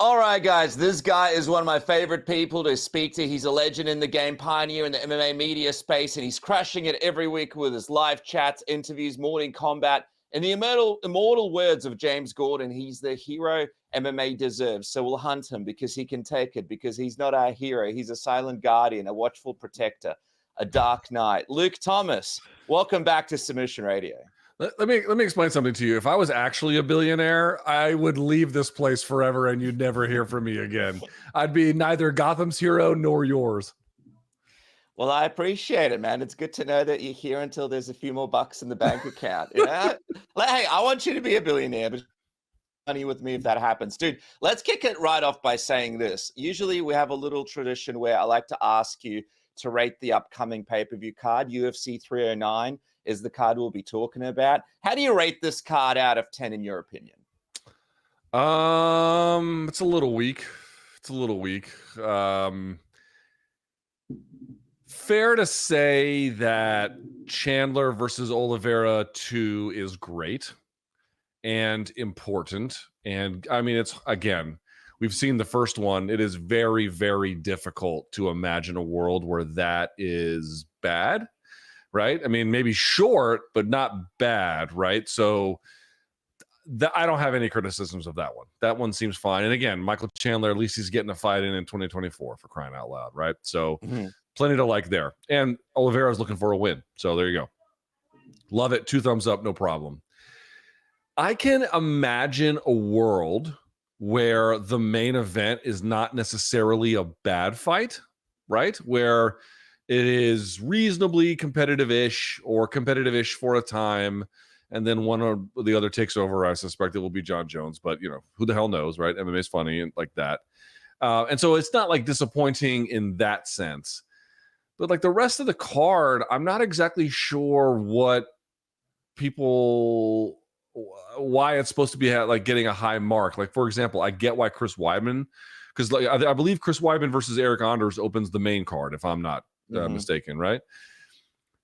All right, guys, this guy is one of my favorite people to speak to. He's a legend in the game, pioneer in the MMA media space, and he's crushing it every week with his live chats, interviews, morning combat. In the immortal words of James Gordon, he's the hero MMA deserves. So we'll hunt him because he can take it, because he's not our hero. He's a silent guardian, a watchful protector, a dark knight. Luke Thomas, welcome back to Submission Radio. Let me explain something to you. If I was actually a billionaire, I would leave this place forever and you'd never hear from me again. I'd be neither Gotham's hero nor yours. Well, I appreciate it, man. It's good to know that you're here until there's a few more bucks in the bank account. Yeah. Like, hey, I want you to be a billionaire, but money with me if that happens. Dude, let's kick it right off by saying this. Usually we have a little tradition where I like to ask you to rate the upcoming pay-per-view card. UFC 309 is the card we'll be talking about. How do you rate this card out of 10 in your opinion? It's a little weak. Fair to say that Chandler versus Oliveira 2 is great and important. And I mean, it's, again, we've seen the first one. It is very, very difficult to imagine a world where that is bad, right? I mean, maybe short, but not bad, right? So I don't have any criticisms of that one. That one seems fine. And again, Michael Chandler, at least he's getting a fight in 2024 for crying out loud, right? So plenty to like there. And Oliveira's looking for a win. So there you go. Love it. 2 thumbs up, no problem. I can imagine a world where the main event is not necessarily a bad fight, right? Where it is reasonably competitive-ish or competitive-ish for a time, and then one or the other takes over. I suspect it will be Jon Jones, but, you know, who the hell knows, right? MMA is funny and like that. And so it's not like disappointing in that sense. But like the rest of the card, I'm not exactly sure why it's supposed to be like getting a high mark. Like, for example, I get why Chris Weidman, because like, I believe Chris Weidman versus Eric Anders opens the main card, if I'm not mistaken, right?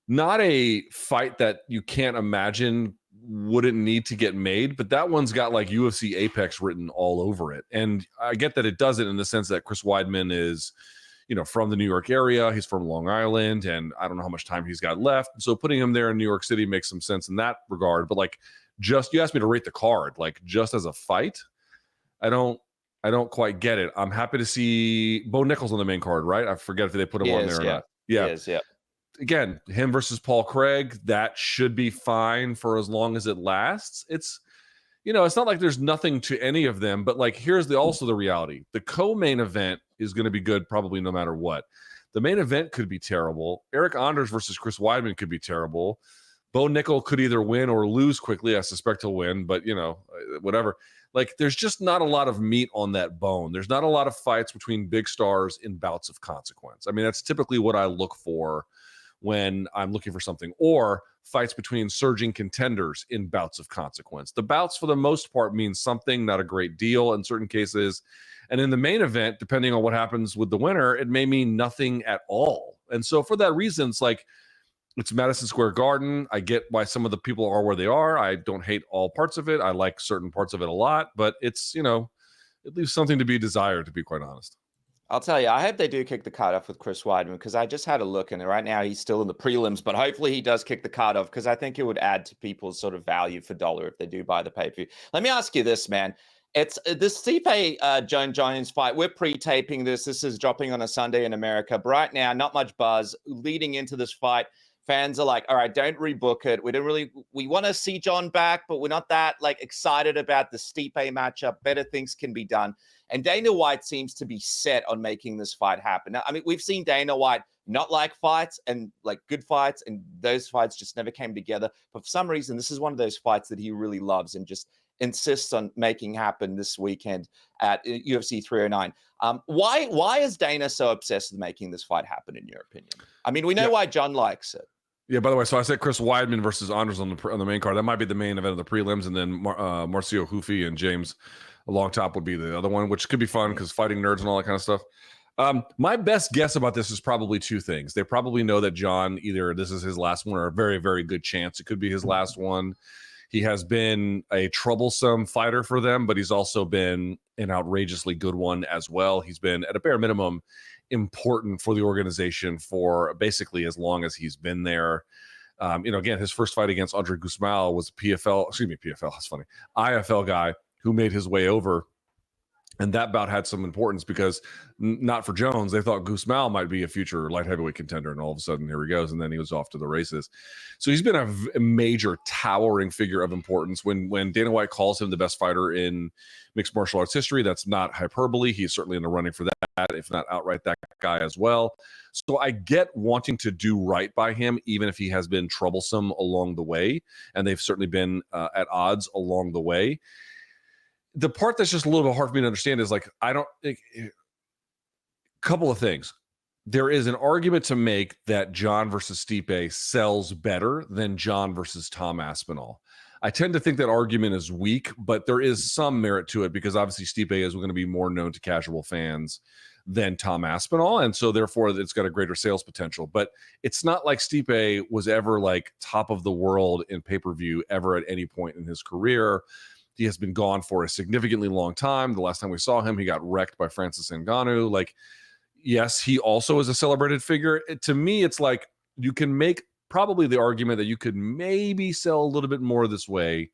Not a fight that you can't imagine wouldn't need to get made, but that one's got like UFC Apex written all over it. And I get that it doesn't, in the sense that Chris Weidman is, you know, from the New York area. He's from Long Island, and I don't know how much time he's got left. So putting him there in New York City makes some sense in that regard. But like, just, you asked me to rate the card, like just as a fight, I don't quite get it. I'm happy to see Bo Nickal on the main card, right? I forget if they put him on there or not. Yeah. Again, him versus Paul Craig, that should be fine for as long as it lasts. It's, you know, it's not like there's nothing to any of them, but like, here's also the reality. The co-main event is going to be good probably no matter what. The main event could be terrible. Eric Anders versus Chris Weidman could be terrible. Bo Nickal could either win or lose quickly. I suspect he'll win, but, you know, whatever. Like, there's just not a lot of meat on that bone. There's not a lot of fights between big stars in bouts of consequence. I mean, that's typically what I look for when I'm looking for something, or fights between surging contenders in bouts of consequence. The bouts, for the most part, mean something, not a great deal in certain cases. And in the main event, depending on what happens with the winner, it may mean nothing at all. And so for that reason, it's like, it's Madison Square Garden. I get why some of the people are where they are. I don't hate all parts of it. I like certain parts of it a lot, but it's, you know, it leaves something to be desired, to be quite honest. I'll tell you, I hope they do kick the card off with Chris Weidman, because I just had a look, and right now he's still in the prelims, but hopefully he does kick the card off, because I think it would add to people's sort of value for dollar if they do buy the pay-per-view. Let me ask you this, man. It's this Stipe Jon Jones fight. We're pre-taping this. This is dropping on a Sunday in America. But right now, not much buzz leading into this fight. Fans are like, all right, don't rebook it. We want to see Jon back, but we're not that like excited about the Stipe matchup. Better things can be done. And Dana White seems to be set on making this fight happen. Now, I mean, we've seen Dana White not like fights and like good fights, and those fights just never came together. But for some reason, this is one of those fights that he really loves and just insists on making happen this weekend at UFC 309. Why is Dana so obsessed with making this fight happen, in your opinion? I mean, we know why Jon likes it. Yeah, by the way, so I said Chris Weidman versus Anders on the main card. That might be the main event of the prelims, and then Marcio Hufi and James Long Top would be the other one, which could be fun because fighting nerds and all that kind of stuff. My best guess about this is probably 2 things. They probably know that Jon, either this is his last one or a very, very good chance it could be his last one. He has been a troublesome fighter for them, but he's also been an outrageously good one as well. He's been, at a bare minimum, important for the organization for basically as long as he's been there. Again, his first fight against Andre Guzmão was PFL, that's funny, IFL guy who made his way over. And that bout had some importance because not for Jones, they thought Guzmão might be a future light heavyweight contender, and all of a sudden here he goes, and then he was off to the races. So he's been a major towering figure of importance. When Dana White calls him the best fighter in mixed martial arts history, that's not hyperbole. He's certainly in the running for that, if not outright that guy as well. So I get wanting to do right by him, even if he has been troublesome along the way, and they've certainly been at odds along the way. The part that's just a little bit hard for me to understand is like, couple of things. There is an argument to make that Jon versus Stipe sells better than Jon versus Tom Aspinall. I tend to think that argument is weak, but there is some merit to it because obviously Stipe is going to be more known to casual fans than Tom Aspinall, and so therefore it's got a greater sales potential. But it's not like Stipe was ever like top of the world in pay-per-view ever at any point in his career. He has been gone for a significantly long time. The last time we saw him, he got wrecked by Francis Ngannou. Like, yes, he also is a celebrated figure. To me, it's like you can make probably the argument that you could maybe sell a little bit more this way,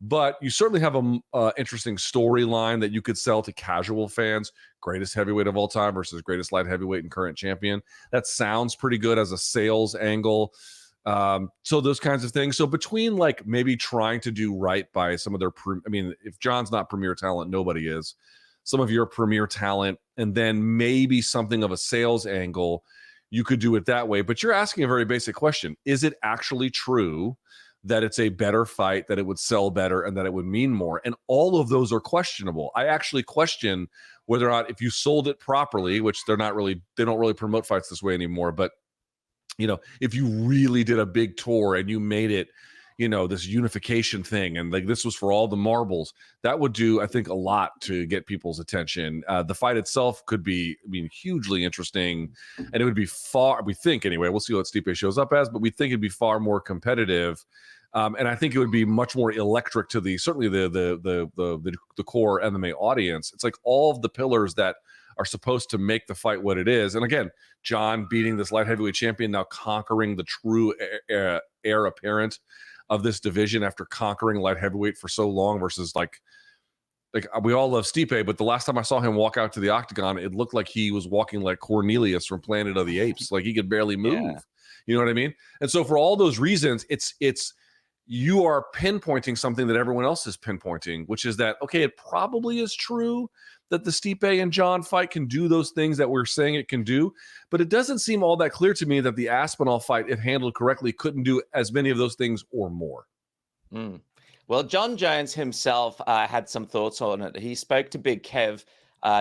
but you certainly have a interesting storyline that you could sell to casual fans. Greatest heavyweight of all time versus greatest light heavyweight and current champion. That sounds pretty good as a sales angle. So those kinds of things. So between like maybe trying to do right by some of their, if Jon's not premier talent, nobody is. Some of your premier talent, and then maybe something of a sales angle, you could do it that way. But you're asking a very basic question. Is it actually true that it's a better fight, that it would sell better, and that it would mean more? And all of those are questionable. I actually question whether or not if you sold it properly, which they don't really promote fights this way anymore, but if you really did a big tour and you made it, this unification thing, and like this was for all the marbles, that would do, I think, a lot to get people's attention. The fight itself could be, hugely interesting, and it would be we think anyway, we'll see what Stipe shows up as, but we think it'd be far more competitive. And I think it would be much more electric to certainly the core MMA audience. It's like all of the pillars that are supposed to make the fight what it is. And again, Jon beating this light heavyweight champion, now conquering the true heir apparent of this division after conquering light heavyweight for so long versus like we all love Stipe, but the last time I saw him walk out to the octagon, it looked like he was walking like Cornelius from Planet of the Apes. Like he could barely move. Yeah. You know what I mean? And so for all those reasons, it's you are pinpointing something that everyone else is pinpointing, which is that, okay, it probably is true that the Stipe and Jon fight can do those things that we're saying it can do, but it doesn't seem all that clear to me that the Aspinall fight, if handled correctly, couldn't do as many of those things or more. Well, Jon Jones himself had some thoughts on it. He spoke to Big Kev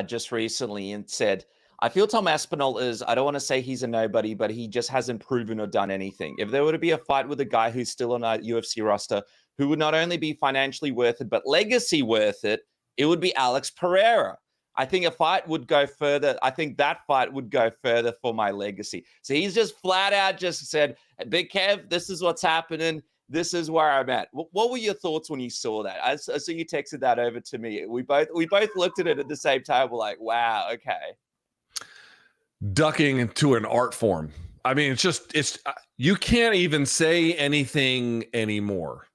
just recently and said, I feel Tom Aspinall I don't want to say he's a nobody, but he just hasn't proven or done anything. If there were to be a fight with a guy who's still on a UFC roster, who would not only be financially worth it, but legacy worth it, it would be Alex Pereira. I think a fight would go further. I think that fight would go further for my legacy. So he's just flat out just said, Big Kev, this is what's happening. This is where I'm at. What were your thoughts when you saw that? I saw you texted that over to me. We both looked at it at the same time. We're like, wow, okay. Ducking into an art form. I mean, it's you can't even say anything anymore.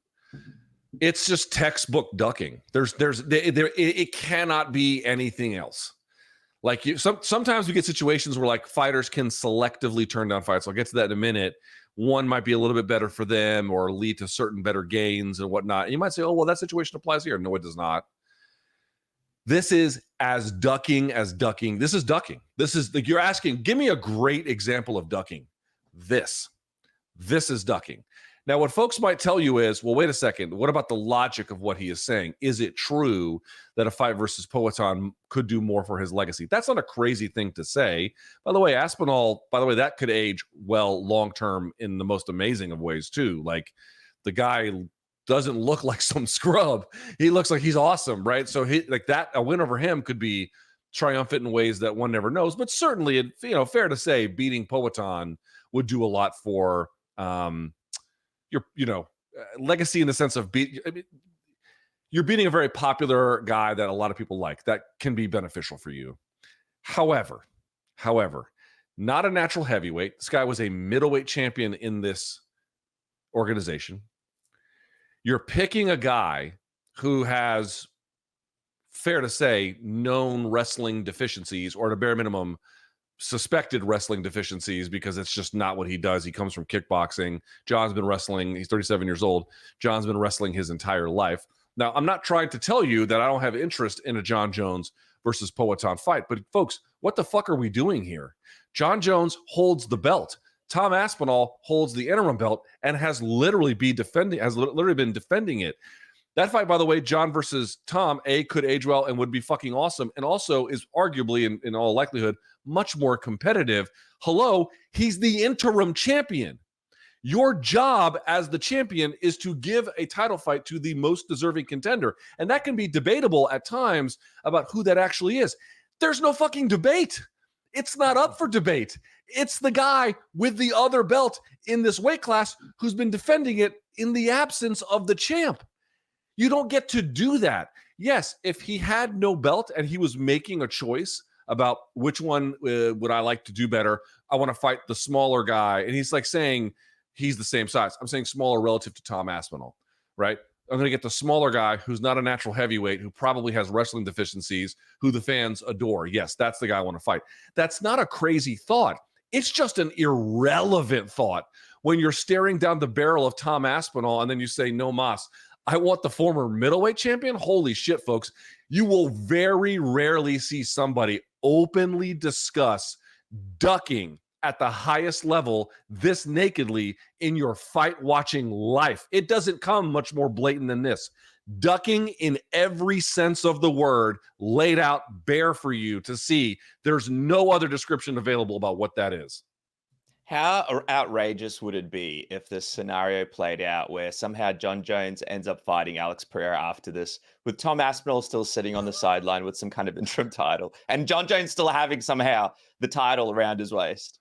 It's just textbook ducking. It cannot be anything else. Like sometimes we get situations where like fighters can selectively turn down fights. I'll get to that in a minute. One might be a little bit better for them or lead to certain better gains and whatnot. And you might say, oh, well, that situation applies here. No, it does not. This is as ducking as ducking. This is ducking. This is like you're asking, give me a great example of ducking. This is ducking. Now, what folks might tell you is, well, wait a second. What about the logic of what he is saying? Is it true that a fight versus Poatan could do more for his legacy? That's not a crazy thing to say. By the way, Aspinall, that could age well long-term in the most amazing of ways too. Like the guy doesn't look like some scrub. He looks like he's awesome, right? So a win over him could be triumphant in ways that one never knows. But certainly, fair to say, beating Poatan would do a lot for your legacy in the sense of you're beating a very popular guy that a lot of people like. That can be beneficial for you. However, not a natural heavyweight. This guy was a middleweight champion in this organization. You're picking a guy who has, fair to say, known wrestling deficiencies, or at a bare minimum, suspected wrestling deficiencies, because it's just not what he does. He comes from kickboxing. Jon's been wrestling. He's 37 years old. Jon's been wrestling his entire life. Now, I'm not trying to tell you that I don't have interest in a Jon Jones versus Poatan fight, but folks, what the fuck are we doing here? Jon Jones holds the belt. Tom Aspinall holds the interim belt and has literally been defending it. That fight, by the way, Jon versus Tom, could age well and would be fucking awesome, and also is arguably, in all likelihood, much more competitive. Hello, he's the interim champion. Your job as the champion is to give a title fight to the most deserving contender, and that can be debatable at times about who that actually is. There's no fucking debate. It's not up for debate. It's the guy with the other belt in this weight class who's been defending it in the absence of the champ. You don't get to do that. Yes, if he had no belt and he was making a choice about which one would I like to do better, I want to fight the smaller guy. And he's like saying he's the same size. I'm saying smaller relative to Tom Aspinall, right? I'm going to get the smaller guy who's not a natural heavyweight, who probably has wrestling deficiencies, who the fans adore. Yes, that's the guy I want to fight. That's not a crazy thought. It's just an irrelevant thought when you're staring down the barrel of Tom Aspinall and then you say, no mas, I want the former middleweight champion. Holy shit, folks. You will very rarely see somebody openly discuss ducking at the highest level this nakedly in your fight watching life. It doesn't come much more blatant than this. Ducking in every sense of the word, laid out bare for you to see. There's no other description available about what that is. How outrageous would it be if this scenario played out where somehow Jon Jones ends up fighting Alex Pereira after this, with Tom Aspinall still sitting on the sideline with some kind of interim title, and Jon Jones still having somehow the title around his waist?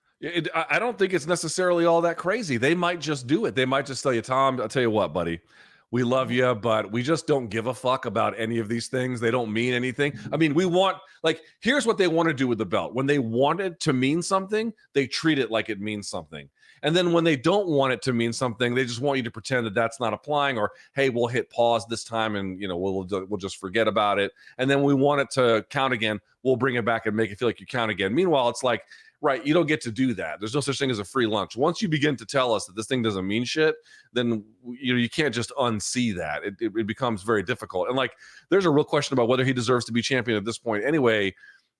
I don't think it's necessarily all that crazy. They might just do it. They might just tell you, Tom, I'll tell you what, buddy, we love you, but we just don't give a fuck about any of these things. They don't mean anything. I mean, we want, like, here's what they want to do with the belt. When they want it to mean something, they treat it like it means something. And then when they don't want it to mean something, they just want you to pretend that that's not applying, or, hey, we'll hit pause this time and, you know, we'll just forget about it. And then we want it to count again. We'll bring it back and make it feel like you count again. Meanwhile, it's like, right, you don't get to do that. There's no such thing as a free lunch. Once you begin to tell us that this thing doesn't mean shit, then you can't just unsee that. It becomes very difficult. And like, there's a real question about whether he deserves to be champion at this point anyway,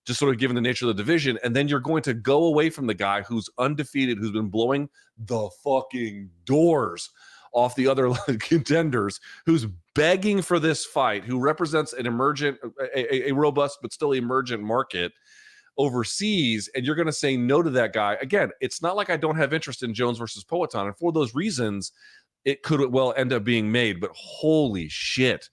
just sort of given the nature of the division. And then you're going to go away from the guy who's undefeated, who's been blowing the fucking doors off the other contenders, who's begging for this fight, who represents an emergent, a robust but still emergent market overseas, and you're going to say no to that guy. Again, it's not like I don't have interest in Jones versus Poatan, and for those reasons, it could well end up being made. But holy shit,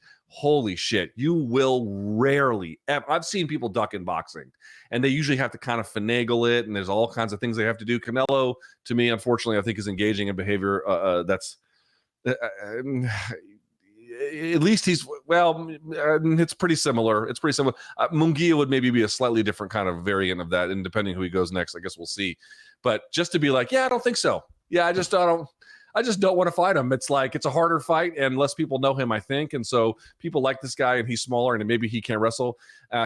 you will rarely ever. I've seen people duck in boxing, and they usually have to kind of finagle it, and there's all kinds of things they have to do. Canelo, to me, unfortunately, I think is engaging in behavior that's at least he's, well, it's pretty similar. Munguia would maybe be a slightly different kind of variant of that, and depending who he goes next, I guess we'll see. But just to be like, yeah, I don't think so. Yeah, I just don't want to fight him. It's like, it's a harder fight and less people know him, I think. And so people like this guy, and he's smaller, and maybe he can't wrestle.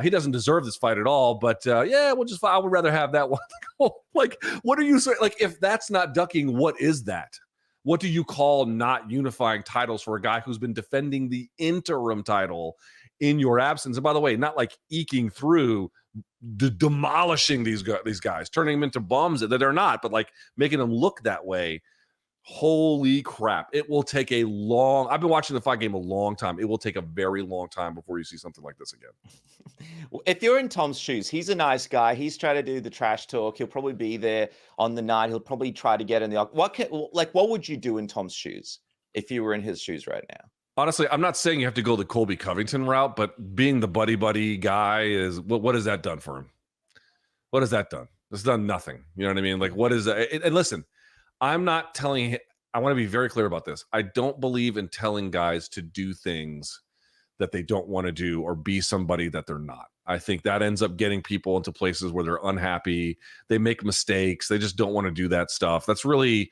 He doesn't deserve this fight at all, but yeah, I would rather have that one. Like, what are you saying? Like, if that's not ducking, what is that? What do you call not unifying titles for a guy who's been defending the interim title in your absence? And by the way, not like eking through, demolishing these guys, turning them into bums that they're not, but like making them look that way. Holy crap. It will take a long, I've been watching the fight game a long time. It will take a very long time before you see something like this again. If you're in Tom's shoes, he's a nice guy. He's trying to do the trash talk. He'll probably be there on the night. He'll probably try to get in the, what would you do in Tom's shoes if you were in his shoes right now? Honestly, I'm not saying you have to go the Colby Covington route, but being the buddy guy is, what has that done for him? What has that done? It's done nothing. You know what I mean? Like, what is that? And listen, I'm not telling him, I want to be very clear about this. I don't believe in telling guys to do things that they don't want to do or be somebody that they're not. I think that ends up getting people into places where they're unhappy. They make mistakes. They just don't want to do that stuff. That's really,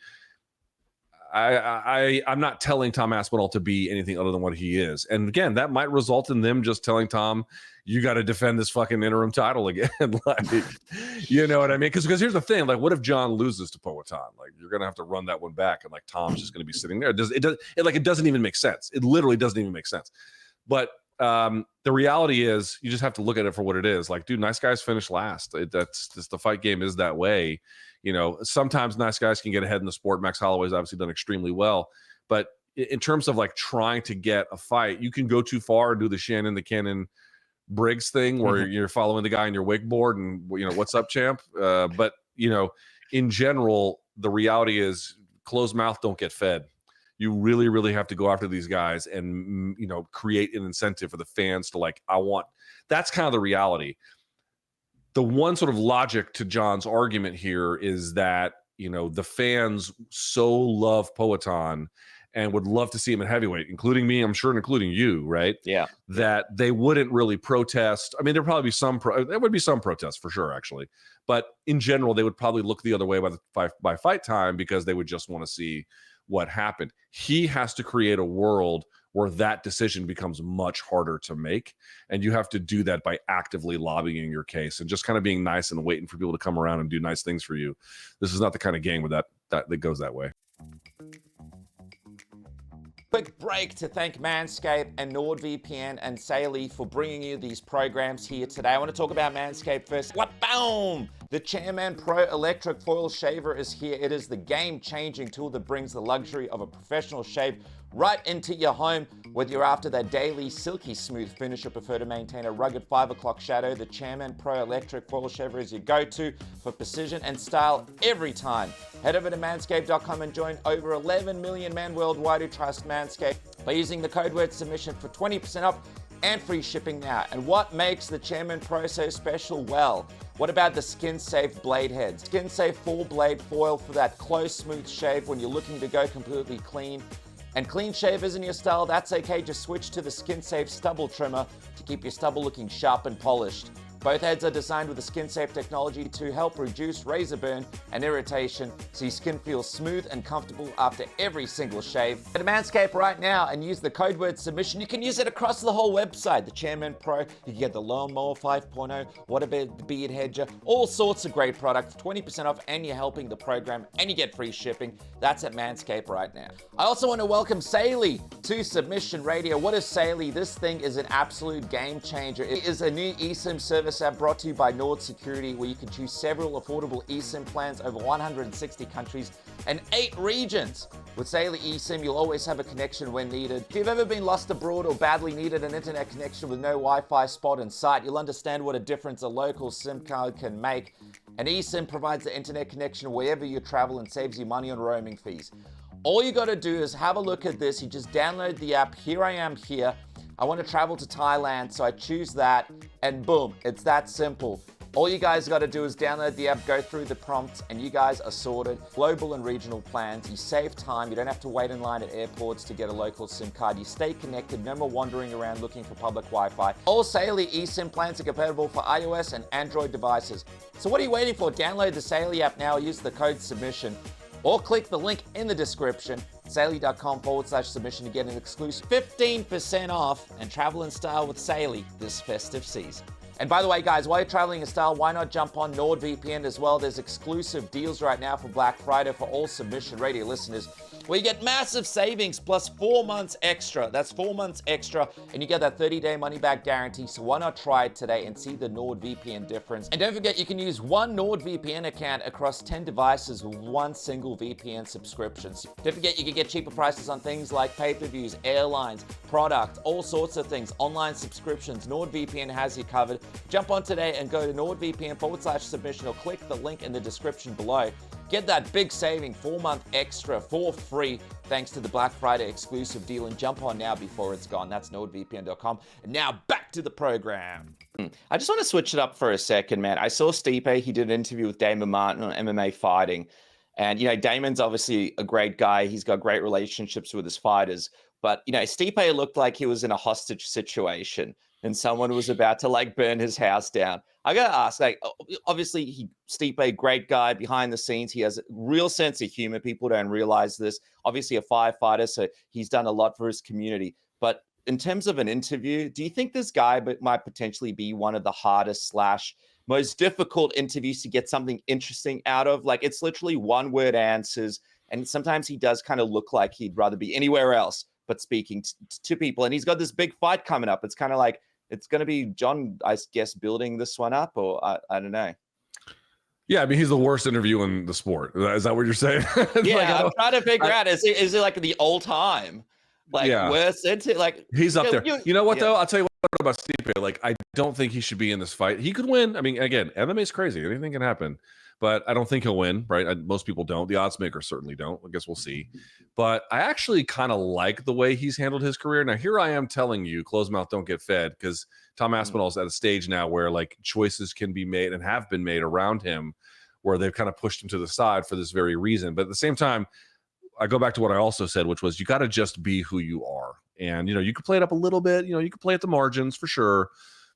I'm not telling Tom Aspinall to be anything other than what he is. And again, that might result in them just telling Tom, you got to defend this fucking interim title again. Like, you know what I mean? Because here's the thing, like, what if Jon loses to Poatan? Like, you're gonna have to run that one back, and like Tom's just gonna be sitting there. It doesn't even make sense. It literally doesn't even make sense. But the reality is, you just have to look at it for what it is. Like, dude, nice guys finish last. That's just, the fight game is that way. You know, sometimes nice guys can get ahead in the sport. Max Holloway's obviously done extremely well, but in terms of like trying to get a fight, you can go too far and do the Shannon the Cannon Briggs thing where you're following the guy in your wakeboard and, you know, what's up, champ? But, you know, in general, the reality is closed mouth don't get fed. You really, really have to go after these guys and, you know, create an incentive for the fans to like, that's kind of the reality. The one sort of logic to Jon's argument here is that, you know, the fans so love Poatan and would love to see him in heavyweight, including me, I'm sure, and including you, right? Yeah. That they wouldn't really protest. I mean, there'd probably be there would be some protests for sure, actually. But in general, they would probably look the other way by fight time because they would just want to see what happened. He has to create a world where that decision becomes much harder to make. And you have to do that by actively lobbying your case and just kind of being nice and waiting for people to come around and do nice things for you. This is not the kind of game where that goes that way. Quick break to thank MANSCAPED and NORDVPN and SAILY for bringing you these programs here today. I want to talk about MANSCAPED first. What? Boom! The Chairman Pro Electric Foil Shaver is here. It is the game-changing tool that brings the luxury of a professional shave right into your home. Whether you're after that daily silky smooth finish or prefer to maintain a rugged 5 o'clock shadow, the Chairman Pro Electric Foil Shaver is your go-to for precision and style every time. Head over to manscaped.com and join over 11 million men worldwide who trust Manscaped by using the code word submission for 20% off and free shipping now. And what makes the Chairman Pro so special? Well, what about the Skin Safe blade heads? Skin Safe full blade foil for that close, smooth shave when you're looking to go completely clean. And clean shave isn't your style? That's okay. Just switch to the Skin Safe stubble trimmer to keep your stubble looking sharp and polished. Both heads are designed with the Skin Safe technology to help reduce razor burn and irritation so your skin feels smooth and comfortable after every single shave. Go to Manscaped right now and use the code word submission. You can use it across the whole website. The Chairman Pro, you can get the Lawnmower 5.0, what about the Beard Hedger, all sorts of great products, 20% off, and you're helping the program, and you get free shipping. That's at Manscaped right now. I also want to welcome SAILY to Submission Radio. What is SAILY? This thing is an absolute game changer. It is a new eSIM service app brought to you by Nord Security, where you can choose several affordable eSIM plans over 160 countries and 8 regions. With SAILY eSIM, you'll always have a connection when needed. If you've ever been lost abroad or badly needed an internet connection with no Wi-Fi spot in sight, you'll understand what a difference a local SIM card can make. An eSIM provides the internet connection wherever you travel and saves you money on roaming fees. All you got to do is have a look at this. You just download the app. Here I am here. I want to travel to Thailand, so I choose that, and boom, it's that simple. All you guys got to do is download the app, go through the prompts, and you guys are sorted. Global and regional plans. You save time. You don't have to wait in line at airports to get a local SIM card. You stay connected. No more wandering around looking for public Wi-Fi. All SAILY eSIM plans are compatible for iOS and Android devices. So what are you waiting for? Download the SAILY app now. Use the code submission. Or click the link in the description, saily.com/submission to get an exclusive 15% off and travel in style with SAILY this festive season. And by the way, guys, while you're traveling in style, why not jump on NordVPN as well? There's exclusive deals right now for Black Friday for all Submission Radio listeners, where you get massive savings plus 4 months extra. That's 4 months extra, and you get that 30-day money-back guarantee. So why not try it today and see the NordVPN difference? And don't forget, you can use one NordVPN account across 10 devices with one single VPN subscription. Don't forget, you can get cheaper prices on things like pay-per-views, airlines, product, all sorts of things, online subscriptions. NordVPN has you covered. Jump on today and go to NordVPN/submission or click the link in the description below. Get that big saving 4-month extra for free thanks to the Black Friday exclusive deal, and jump on now before it's gone. That's NordVPN.com. And now back to the program. I just want to switch it up for a second, man. I saw Stipe. He did an interview with Damon Martin on MMA fighting. And, you know, Damon's obviously a great guy. He's got great relationships with his fighters. But, Stipe looked like he was in a hostage situation and someone was about to like burn his house down. I got to ask, like, obviously Stipe, great guy behind the scenes. He has a real sense of humor. People don't realize this. Obviously a firefighter, so he's done a lot for his community. But in terms of an interview, do you think this guy might potentially be one of the hardest / most difficult interviews to get something interesting out of? Like, it's literally one word answers. And sometimes he does kind of look like he'd rather be anywhere else but speaking to people. And he's got this big fight coming up. It's kind of like, it's going to be Jon, I guess, building this one up, or I don't know. Yeah, I mean, he's the worst interview in the sport. Is that what you're saying? Yeah, like, I'm trying to figure out, is it like the all-time, like, worst into, like, he's up there. You know what, though? I'll tell you what about Stipe. Like, I don't think he should be in this fight. He could win. I mean, again, MMA is crazy. Anything can happen. But I don't think he'll win, right? Most people don't. The odds makers certainly don't. I guess we'll see. But I actually kind of like the way he's handled his career. Now, here I am telling you, closed mouth don't get fed, because Tom Aspinall's at a stage now where, like, choices can be made and have been made around him where they've kind of pushed him to the side for this very reason. But at the same time, I go back to what I also said, which was you got to just be who you are. And, you could play it up a little bit. You could play at the margins for sure,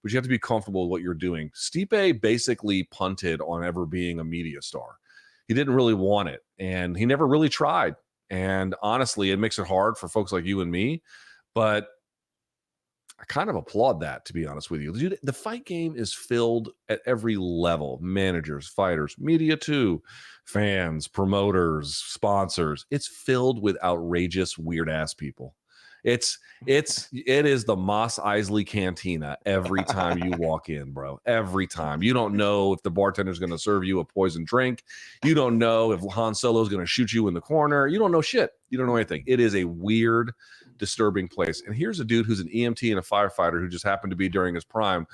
but you have to be comfortable with what you're doing. Stipe basically punted on ever being a media star. He didn't really want it, and he never really tried. And honestly, it makes it hard for folks like you and me, but I kind of applaud that, to be honest with you. Dude, the fight game is filled at every level. Managers, fighters, media too, fans, promoters, sponsors. It's filled with outrageous, weird-ass people. It is the Mos Eisley Cantina every time you walk in, bro. Every time. You don't know if the bartender's going to serve you a poison drink. You don't know if Han Solo's going to shoot you in the corner. You don't know shit. You don't know anything. It is a weird, disturbing place. And here's a dude who's an EMT and a firefighter who just happened to be during his prime.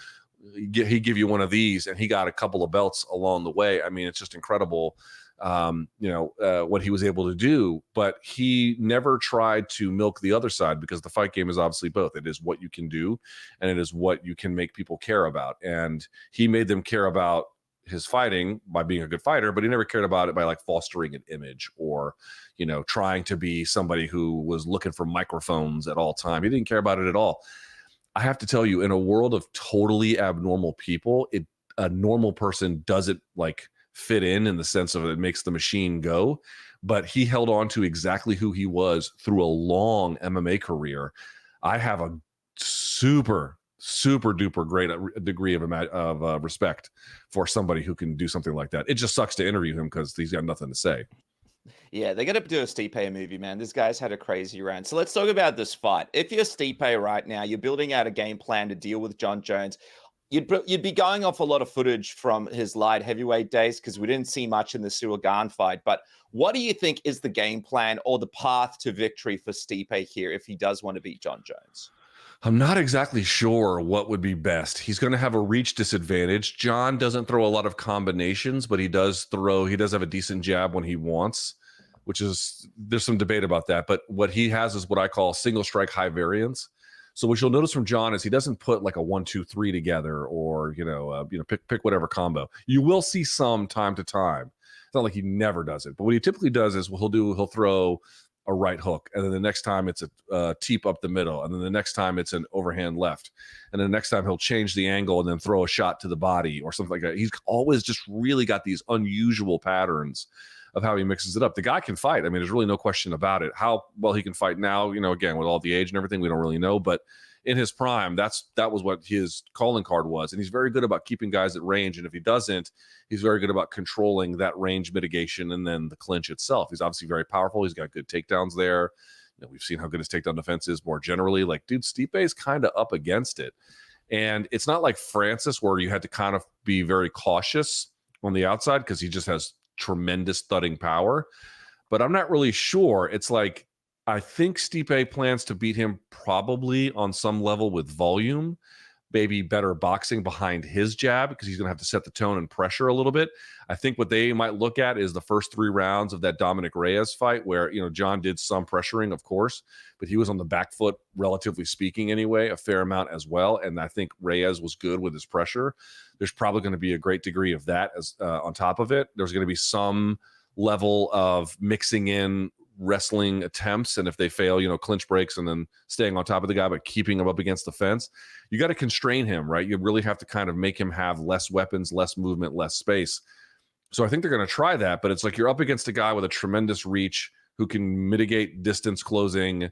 He give you one of these, and he got a couple of belts along the way. I mean, it's just incredible. What he was able to do, but he never tried to milk the other side, because the fight game is obviously both. It is what you can do, and it is what you can make people care about. And he made them care about his fighting by being a good fighter, but he never cared about it by, like, fostering an image or, trying to be somebody who was looking for microphones at all time. He didn't care about it at all. I have to tell you, in a world of totally abnormal people, a normal person doesn't, like, fit in the sense of it makes the machine go, but he held on to exactly who he was through a long MMA career. I have a super duper great degree of respect for somebody who can do something like that. It just sucks to interview him because he's got nothing to say. Yeah, they're going to do a Stipe movie, man. This guy's had a crazy run. So let's talk about this fight. If you're Stipe right now, you're building out a game plan to deal with Jon Jones. You'd be going off a lot of footage from his light heavyweight days, because we didn't see much in the Cyril Gane fight. But what do you think is the game plan or the path to victory for Stipe here if he does want to beat Jon Jones? I'm not exactly sure what would be best. He's going to have a reach disadvantage. Jon doesn't throw a lot of combinations, but he does have a decent jab when he wants, there's some debate about that. But what he has is what I call single strike high variance. So what you'll notice from Jon is he doesn't put like a 1-2-3 together, or pick whatever combo. You will see some time to time. It's not like he never does it, but what he typically does is he'll throw a right hook, and then the next time it's a teep up the middle, and then the next time it's an overhand left, and then the next time he'll change the angle and then throw a shot to the body or something like that. He's always just really got these unusual patterns of how he mixes it up. The guy can fight. I mean, there's really no question about it. How well he can fight now, again, with all the age and everything, we don't really know. But in his prime, that was what his calling card was. And he's very good about keeping guys at range. And if he doesn't, he's very good about controlling that range mitigation and then the clinch itself. He's obviously very powerful. He's got good takedowns there. We've seen how good his takedown defense is more generally. Like, dude, Stipe is kind of up against it. And it's not like Francis, where you had to kind of be very cautious on the outside because he just has tremendous thudding power. But I'm not really sure. It's like, I think Stipe plans to beat him probably on some level with volume, maybe better boxing behind his jab, because he's going to have to set the tone and pressure a little bit. I think what they might look at is the first 3 rounds of that Dominic Reyes fight, where, Jon did some pressuring, of course, but he was on the back foot, relatively speaking anyway, a fair amount as well. And I think Reyes was good with his pressure. There's probably going to be a great degree of that as on top of it. There's going to be some level of mixing in wrestling attempts, and if they fail, clinch breaks and then staying on top of the guy but keeping him up against the fence. You got to constrain him, right? You really have to kind of make him have less weapons, less movement, less space. So I think they're going to try that, but it's like you're up against a guy with a tremendous reach who can mitigate distance closing,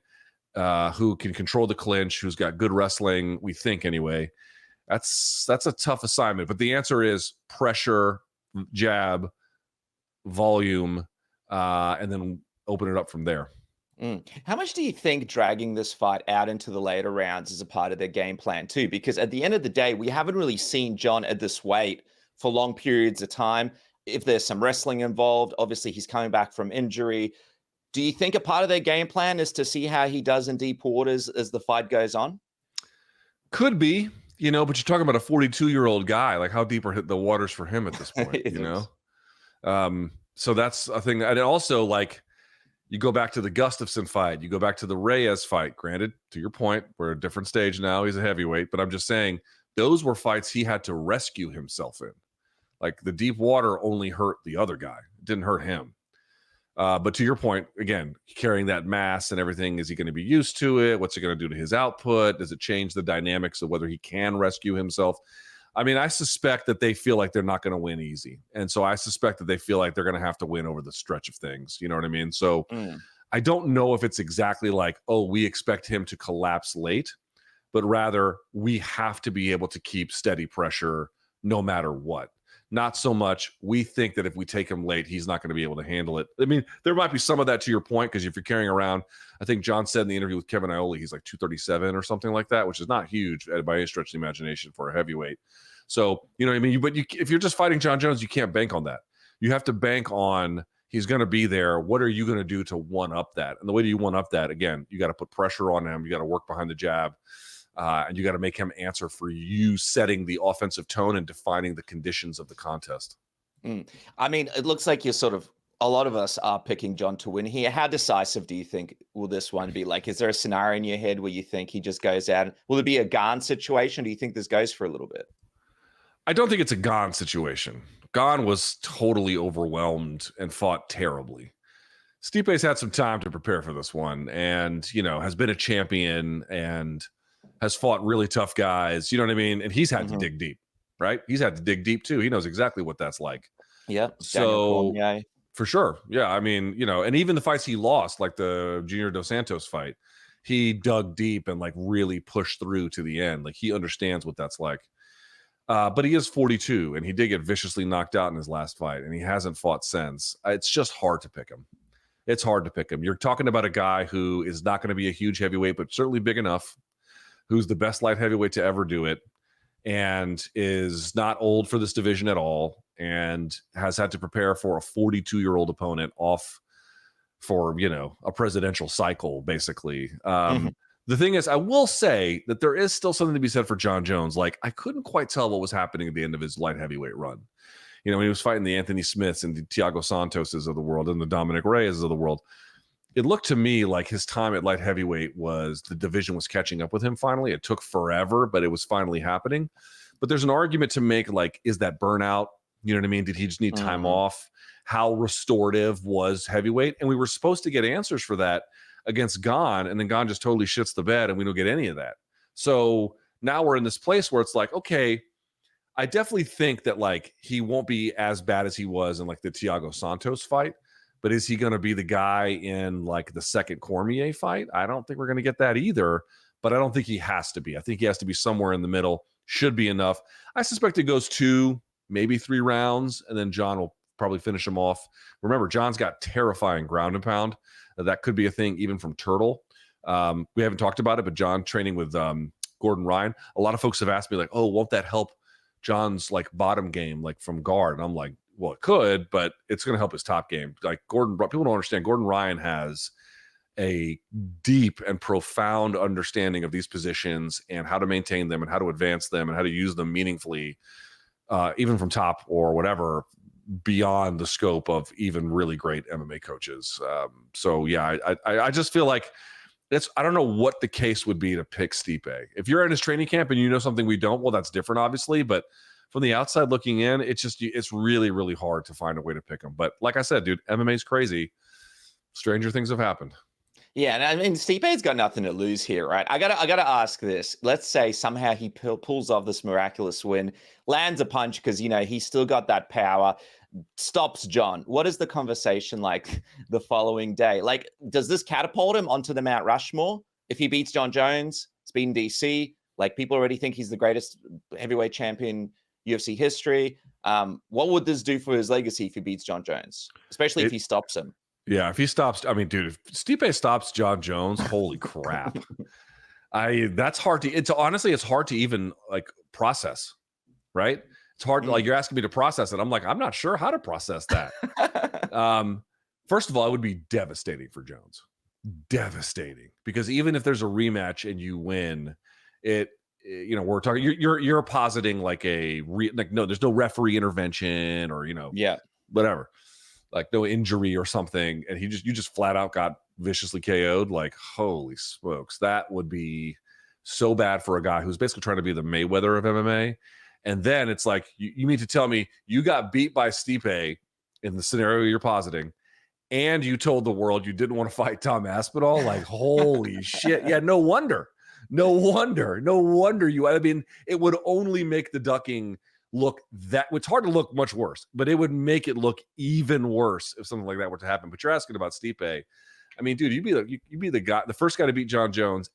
who can control the clinch, who's got good wrestling, we think anyway. That's a tough assignment, but the answer is pressure, jab, volume, and then open it up from there. How much do you think dragging this fight out into the later rounds is a part of their game plan too? Because at the end of the day, we haven't really seen Jon at this weight for long periods of time. If there's some wrestling involved, obviously he's coming back from injury. Do you think a part of their game plan is to see how he does in deep waters as the fight goes on? Could be, but you're talking about a 42-year-old guy. Like, how deep are the waters for him at this point, So that's a thing. And also, like, you go back to the Gustafsson fight, you go back to the Reyes fight. Granted, to your point, we're at a different stage now. He's a heavyweight, but I'm just saying those were fights he had to rescue himself in. Like, the deep water only hurt the other guy. It didn't hurt him. But to your point, again, carrying that mass and everything, is he going to be used to it? What's it going to do to his output? Does it change the dynamics of whether he can rescue himself? I mean, I suspect that they feel like they're not going to win easy. And so I suspect that they feel like they're going to have to win over the stretch of things. You know what I mean? So I don't know if it's exactly like, oh, we expect him to collapse late, but rather we have to be able to keep steady pressure no matter what. Not so much we think that if we take him late, he's not going to be able to handle it. I mean, there might be some of that to your point, because if you're carrying around, I think Jon said in the interview with Kevin Iole, he's like 237 or something like that, which is not huge by any stretch of the imagination for a heavyweight. So, you know what I mean? But if you're just fighting Jon Jones, you can't bank on that. You have to bank on he's going to be there. What are you going to do to one-up that? And the way that you one-up that, again, you got to put pressure on him. You got to work behind the jab. And you got to make him answer for you setting the offensive tone and defining the conditions of the contest. I mean, it looks like a lot of us are picking Jon to win here. How decisive do you think will this one be? Like, is there a scenario in your head where you think he just goes out? Will it be a Gane situation? Do you think this goes for a little bit? I don't think it's a Gane situation. Gane was totally overwhelmed and fought terribly. Stipe's had some time to prepare for this one, and, has been a champion and has fought really tough guys, you know what I mean? And he's had to dig deep, right? He's had to dig deep too. He knows exactly what that's like. Yeah. So for sure. Yeah. I mean, and even the fights he lost, like the Junior Dos Santos fight, he dug deep and like really pushed through to the end. Like, he understands what that's like. But he is 42 and he did get viciously knocked out in his last fight, and he hasn't fought since. It's just hard to pick him. It's hard to pick him. You're talking about a guy who is not going to be a huge heavyweight, but certainly big enough, who's the best light heavyweight to ever do it, and is not old for this division at all, and has had to prepare for a 42-year-old opponent off for, a presidential cycle, basically. The thing is, I will say that there is still something to be said for Jon Jones. Like, I couldn't quite tell what was happening at the end of his light heavyweight run. When he was fighting the Anthony Smiths and the Thiago Santoses of the world and the Dominic Reyes of the world, it looked to me like his time at light heavyweight the division was catching up with him finally. It took forever, but it was finally happening. But there's an argument to make, like, is that burnout? You know what I mean? Did he just need time off? How restorative was heavyweight? And we were supposed to get answers for that against Gane, and then Gane just totally shits the bed, and we don't get any of that. So now we're in this place where it's like, okay, I definitely think that, like, he won't be as bad as he was in, like, the Thiago Santos fight. But is he going to be the guy in, like, the second Cormier fight? I don't think we're going to get that either, but I don't think he has to be. I think he has to be somewhere in the middle. Should be enough. I suspect it goes 2, maybe 3 rounds, and then Jon will probably finish him off. Remember, Jon's got terrifying ground and pound. That could be a thing even from Turtle. We haven't talked about it, but Jon training with Gordon Ryan. A lot of folks have asked me, like, oh, won't that help Jon's, like, bottom game, like, from guard? And I'm like, well, it could, but it's going to help his top game. Like, people don't understand. Gordon Ryan has a deep and profound understanding of these positions and how to maintain them and how to advance them and how to use them meaningfully, even from top or whatever, beyond the scope of even really great MMA coaches. So yeah, I just feel like I don't know what the case would be to pick Stipe. If you're in his training camp and you know something we don't, well, that's different, obviously, but from the outside looking in, it's really, really hard to find a way to pick him. But like I said, dude, MMA is crazy. stranger things have happened. Yeah, and I mean, Stipe's got nothing to lose here, right? I gotta ask this. Let's say somehow he pulls off this miraculous win, lands a punch because he's still got that power, stops Jon. What is the conversation like the following day? Like, does this catapult him onto the Mount Rushmore? If he beats Jon Jones, it's beaten DC. Like, people already think he's the greatest heavyweight champion UFC history. What would this do for his legacy if he beats Jon Jones, especially if he stops him? Yeah, if he stops, I mean, dude, if Stipe stops Jon Jones, holy crap. That's hard to, it's hard to even like process, right? It's hard to, like, you're asking me to process it. I'm like, I'm not sure how to process that. First of all, it would be devastating for Jones. Devastating. Because even if there's a rematch and you win, we're talking, you're positing like no, there's no referee intervention or, whatever. Like no injury or something, and you just flat out got viciously KO'd. Like, holy smokes, that would be so bad for a guy who's basically trying to be the Mayweather of MMA. And then it's like, you mean to tell me you got beat by Stipe in the scenario you're positing, and you told the world you didn't want to fight Tom Aspinall? Like, holy shit. Yeah, no wonder you, I mean, it would only make the ducking look it's hard to look much worse, but it would make it look even worse if something like that were to happen. But you're asking about Stipe. I mean, dude, you'd be the guy, the first guy to beat Jon Jones.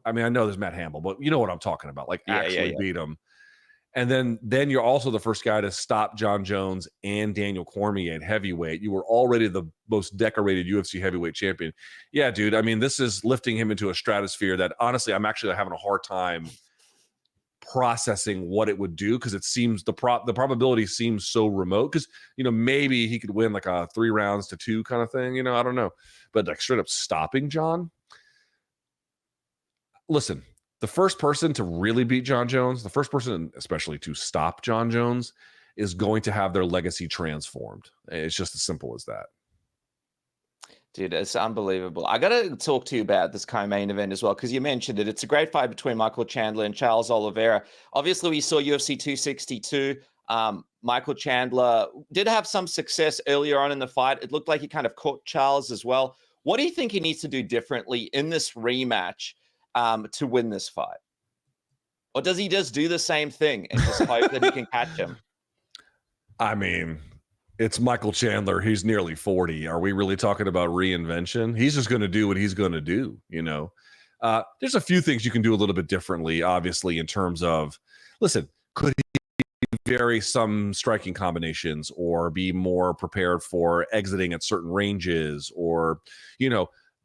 I mean, I know there's Matt Hamill, but you know what I'm talking about. Like, beat him. And then you're also the first guy to stop Jon Jones and Daniel Cormier at heavyweight. You were already the most decorated UFC heavyweight champion. Yeah, dude. I mean, this is lifting him into a stratosphere that honestly, I'm actually having a hard time processing what it would do, because it seems the probability seems so remote, because maybe he could win like a 3 rounds to 2 kind of thing, I don't know, but like straight up stopping Jon. Listen, the first person to really beat Jon Jones, the first person especially to stop Jon Jones, is going to have their legacy transformed. It's just as simple as that. Dude, it's unbelievable. I got to talk to you about this co-main event as well, because you mentioned it. It's a great fight between Michael Chandler and Charles Oliveira. Obviously, we saw UFC 262. Michael Chandler did have some success earlier on in the fight. It looked like he kind of caught Charles as well. What do you think he needs to do differently in this rematch to win this fight? Or does he just do the same thing and just hope that he can catch him? I mean, it's Michael Chandler. He's nearly 40. Are we really talking about reinvention? He's just going to do what he's going to do. There's a few things you can do a little bit differently, obviously, in terms of, listen, could he vary some striking combinations or be more prepared for exiting at certain ranges? Or,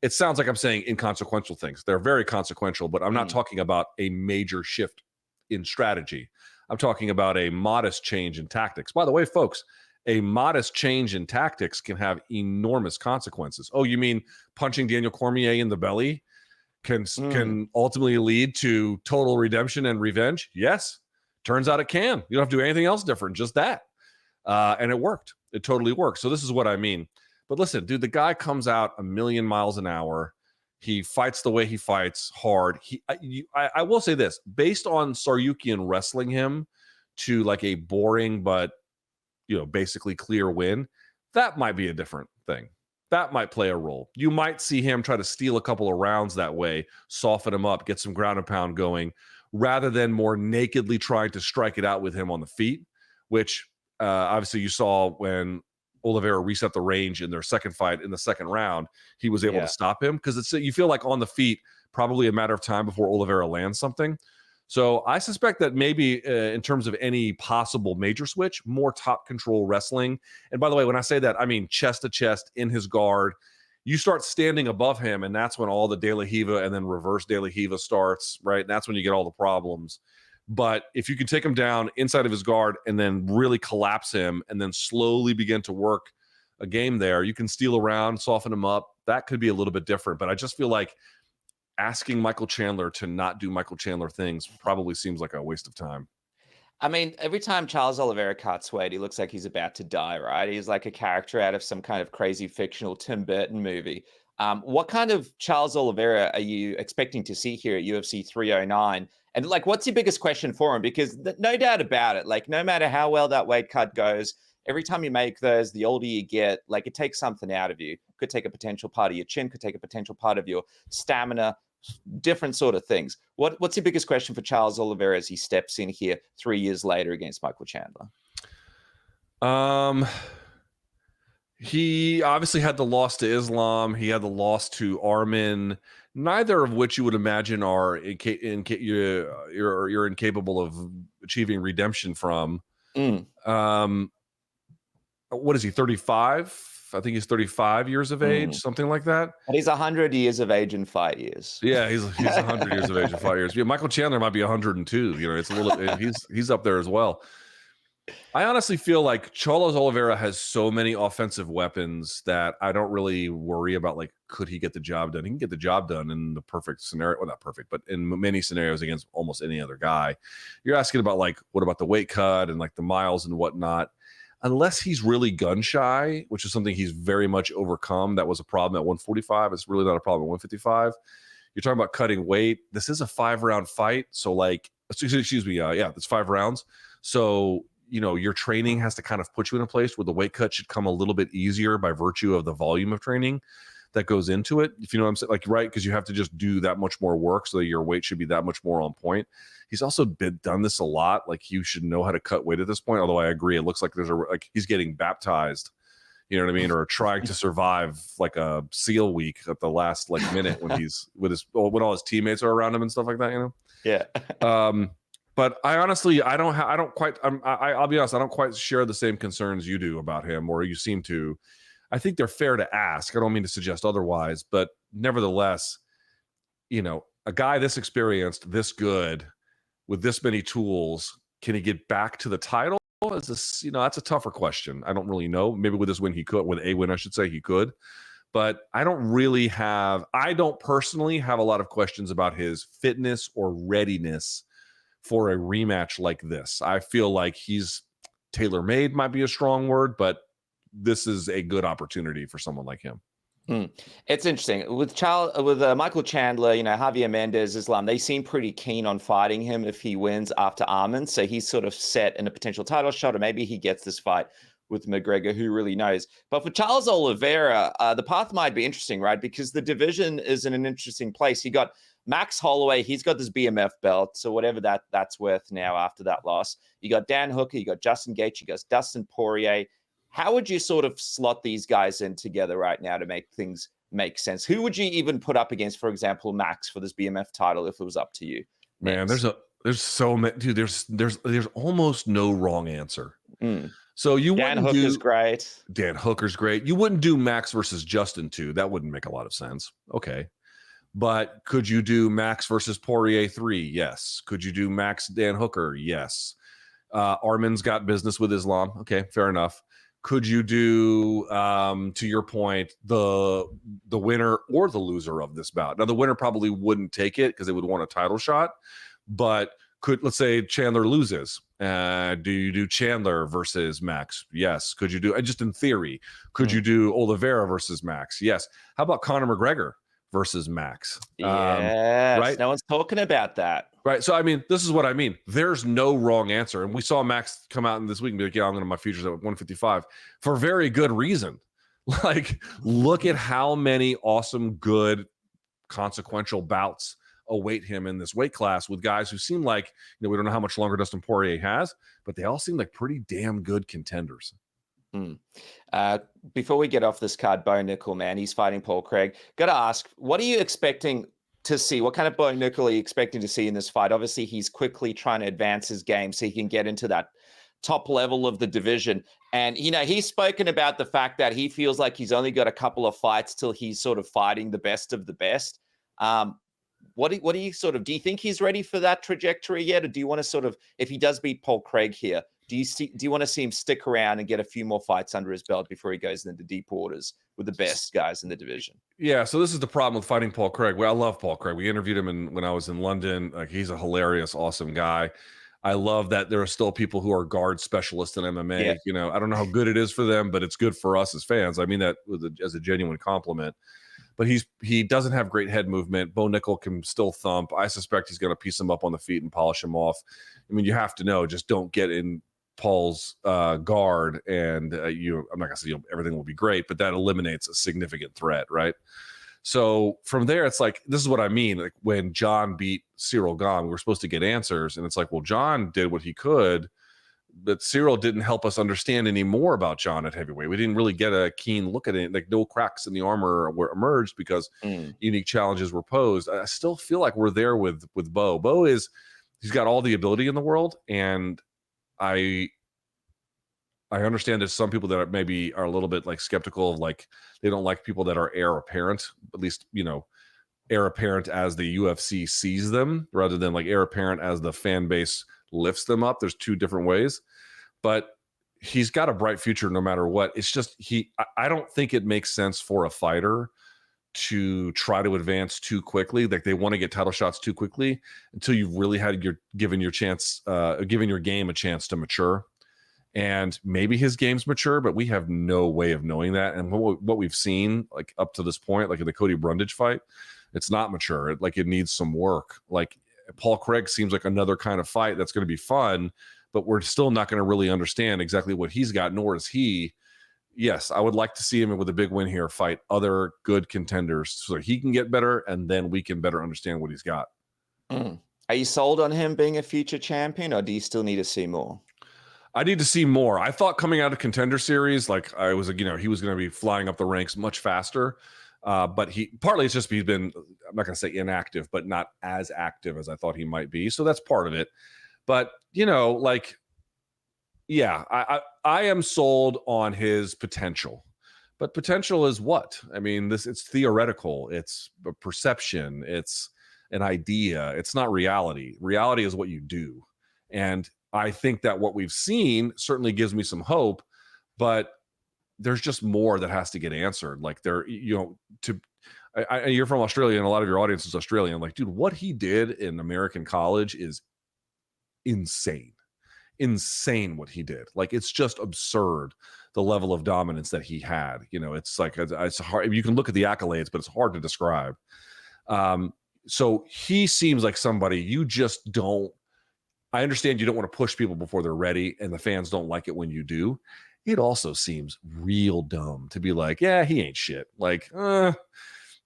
it sounds like I'm saying inconsequential things. They're very consequential, but I'm not talking about a major shift in strategy. I'm talking about a modest change in tactics. By the way, folks, a modest change in tactics can have enormous consequences. Oh, you mean punching Daniel Cormier in the belly can ultimately lead to total redemption and revenge? Yes. Turns out it can. You don't have to do anything else different, just that. And it worked. It totally worked. So this is what I mean. But listen, dude, the guy comes out a million miles an hour. He fights the way he fights, hard. I will say this, based on Saryukian wrestling him to like a boring but basically clear win, that might be a different thing. That might play a role. You might see him try to steal a couple of rounds that way, soften him up, get some ground and pound going, rather than more nakedly trying to strike it out with him on the feet, which obviously you saw when Oliveira reset the range in their second fight in the second round. He was able to stop him, because you feel like on the feet, probably a matter of time before Oliveira lands something. So I suspect that maybe in terms of any possible major switch, more top control wrestling. And by the way, when I say that, I mean chest to chest in his guard. You start standing above him, and that's when all the De La Riva and then reverse De La Riva starts, right? And that's when you get all the problems. But if you can take him down inside of his guard and then really collapse him and then slowly begin to work a game there, you can steal around, soften him up. That could be a little bit different. But I just feel like asking Michael Chandler to not do Michael Chandler things probably seems like a waste of time. I mean, every time Charles Oliveira cuts weight, he looks like he's about to die, right? He's like a character out of some kind of crazy fictional Tim Burton movie. What kind of Charles Oliveira are you expecting to see here at UFC 309? And like, what's your biggest question for him? Because no doubt about it, like, no matter how well that weight cut goes, every time you make those, the older you get, like, it takes something out of you. could take a potential part of your chin, could take a potential part of your stamina, different sort of things. What's the biggest question for Charles Oliveira as he steps in here 3 years later against Michael Chandler? He obviously had the loss to Islam. He had the loss to Armin, neither of which you would imagine are you're incapable of achieving redemption from. What is he, 35? I think he's 35 years of age, something like that. But he's 100 years of age in 5 years. Yeah, he's 100 years of age in 5 years. Yeah, Michael Chandler might be 102. You know, it's a little. he's up there as well. I honestly feel like Charles Oliveira has so many offensive weapons that I don't really worry about, like, could he get the job done? He can get the job done in the perfect scenario. Well, not perfect, but in many scenarios against almost any other guy. You're asking about, like, what about the weight cut and, like, the miles and whatnot? Unless he's really gun shy, which is something he's very much overcome. That was a problem at 145. It's really not a problem at 155. You're talking about cutting weight. This is a 5-round fight. So, like, excuse me. Yeah, it's 5 rounds. So, you know, your training has to kind of put you in a place where the weight cut should come a little bit easier by virtue of the volume of training that goes into it. If you know what I'm saying, like, right, because you have to just do that much more work, so that your weight should be that much more on point. He's also done this a lot. Like, you should know how to cut weight at this point. Although I agree, it looks like like he's getting baptized. You know what I mean? Or trying to survive like a SEAL week at the last, like, minute when he's when all his teammates are around him and stuff like that. You know? Yeah. But I honestly, I'll be honest, I don't quite share the same concerns you do about him, or you seem to. I think they're fair to ask. I don't mean to suggest otherwise, but nevertheless, you know, a guy this experienced, this good, with this many tools, can he get back to the title? Is this, you know, that's a tougher question. I don't really know. Maybe with this win he could, with a win I should say he could. But I don't personally have a lot of questions about his fitness or readiness for a rematch like this. I feel like he's tailor-made, might be a strong word, but this is a good opportunity for someone like him. It's interesting with Michael Chandler, you know, Javier Mendez, Islam, they seem pretty keen on fighting him if he wins after Armin. So he's sort of set in a potential title shot, or maybe he gets this fight with McGregor, who really knows. But for Charles Oliveira, the path might be interesting, right? Because the division is in an interesting place. You got Max Holloway, he's got this BMF belt, so whatever that's worth now after that loss. You got Dan Hooker, you got Justin Gaethje, you got Dustin Poirier. How would you sort of slot these guys in together right now to make things make sense? Who would you even put up against, for example, Max for this BMF title if it was up to you? Man, there's so many, dude. There's almost no wrong answer. So you Dan Hooker's great. Dan Hooker's great. You wouldn't do Max versus Justin too. That wouldn't make a lot of sense. Okay. But could you do Max versus Poirier 3? Yes. Could you do Max Dan Hooker? Yes. Armin's got business with Islam. Okay, fair enough. Could you do, to your point, the winner or the loser of this bout? Now, the winner probably wouldn't take it because they would want a title shot. But let's say Chandler loses. Do you do Chandler versus Max? Yes. Could you do, just in theory, could you do Oliveira versus Max? Yes. How about Conor McGregor versus Max? Yes, right? No one's talking about that. Right. So, I mean, this is what I mean. There's no wrong answer. And we saw Max come out in this week and be like, yeah, I'm going to my futures at 155 for very good reason. Like, look at how many awesome, good, consequential bouts await him in this weight class with guys who seem like, you know, we don't know how much longer Dustin Poirier has, but they all seem like pretty damn good contenders. Before we get off this card, Bo Nickal, man, he's fighting Paul Craig. Got to ask, what are you expecting to see? What kind of Bo Nickal are you expecting to see in this fight? Obviously, he's quickly trying to advance his game so he can get into that top level of the division. And, you know, he's spoken about the fact that he feels like he's only got a couple of fights till he's sort of fighting the best of the best. What do you sort of, do you think he's ready for that trajectory yet? Or do you want to sort of, if he does beat Paul Craig here, do you want to see him stick around and get a few more fights under his belt before he goes into deep waters with the best guys in the division? Yeah, so this is the problem with fighting Paul Craig. Well, I love Paul Craig. We interviewed him when I was in London. Like, he's a hilarious, awesome guy. I love that there are still people who are guard specialists in MMA. Yeah. You know, I don't know how good it is for them, but it's good for us as fans. I mean that as a genuine compliment. But he doesn't have great head movement. Bo Nickal can still thump. I suspect he's going to piece him up on the feet and polish him off. I mean, you have to know, just don't get in Paul's guard, and I'm not gonna say everything will be great, but that eliminates a significant threat, right? So from there, it's like, this is what I mean. Like when Jon beat Cyril Gahn, we were supposed to get answers, and it's like, well, Jon did what he could, but Cyril didn't help us understand any more about Jon at heavyweight. We didn't really get a keen look at it. Like no cracks in the armor were emerged because unique challenges were posed. I still feel like we're there with Bo. Bo he's got all the ability in the world, and I understand there's some people that maybe are a little bit like skeptical of, like, they don't like people that are heir apparent, at least, heir apparent as the UFC sees them, rather than like heir apparent as the fan base lifts them up. There's two different ways, but he's got a bright future no matter what. It's just, I don't think it makes sense for a fighter to try to advance too quickly. Like they want to get title shots too quickly until you've really had given your game a chance to mature. And maybe his game's mature, but we have no way of knowing that. And what we've seen, like up to this point, like in the Cody Brundage fight, it's not mature. It needs some work. Like Paul Craig seems like another kind of fight that's going to be fun, but we're still not going to really understand exactly what he's got, nor is he. Yes, I would like to see him with a big win here fight other good contenders so he can get better, and then we can better understand what he's got. Are you sold on him being a future champion, or do you still need to see more? I need to see more. I thought coming out of Contender Series, like he was going to be flying up the ranks much faster. But partly it's just he's been, I'm not going to say inactive, but not as active as I thought he might be. So that's part of it. But, I am sold on his potential. But potential is what? I mean, it's theoretical. It's a perception. It's an idea. It's not reality. Reality is what you do. And I think that what we've seen certainly gives me some hope, but there's just more that has to get answered. Like you're from Australia and a lot of your audience is Australian. Like, dude, what he did in American college is insane what he did. Like, it's just absurd, the level of dominance that he had. It's like, it's hard. You can look at the accolades, but it's hard to describe. So he seems like somebody you just don't, I understand you don't want to push people before they're ready, and the fans don't like it when you do. It also seems real dumb to be like, yeah, he ain't shit. Like,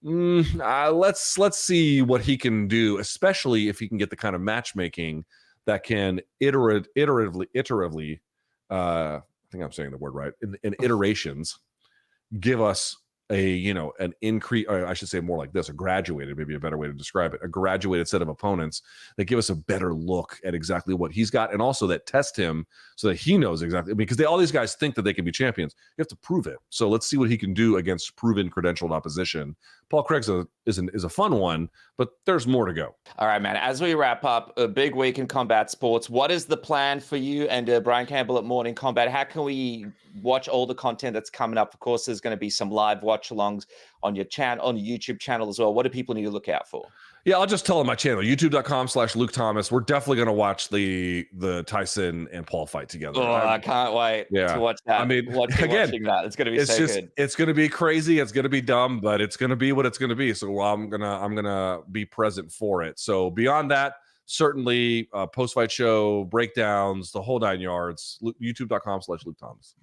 let's see what he can do, especially if he can get the kind of matchmaking that can iteratively, I think I'm saying the word right, in iterations, give us an increase, or I should say more like this, maybe a better way to describe it, a graduated set of opponents that give us a better look at exactly what he's got, and also that test him so that he knows exactly, because all these guys think that they can be champions. You have to prove it. So let's see what he can do against proven credentialed opposition. Paul Craig's is a fun one, but there's more to go. All right, man. As we wrap up, a big week in combat sports, what is the plan for you and Brian Campbell at Morning Combat? How can we watch all the content that's coming up? Of course, there's going to be some live watch-alongs on your channel, on your YouTube channel as well. What do people need to look out for? Yeah, I'll just tell them my channel, youtube.com/Luke Thomas. We're definitely going to watch the Tyson and Paul fight together. Oh, I can't wait to watch that. I mean, watching that. It's going to be so good. It's going to be crazy. It's going to be dumb, but it's going to be what it's going to be. So I'm gonna be present for it. So beyond that, certainly post-fight show, breakdowns, the whole 9 yards, youtube.com/Luke Thomas.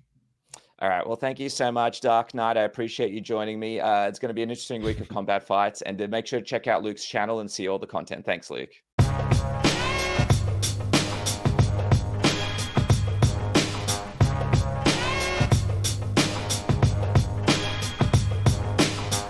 All right. Well, thank you so much, Dark Knight. I appreciate you joining me. It's going to be an interesting week of combat fights, and make sure to check out Luke's channel and see all the content. Thanks, Luke.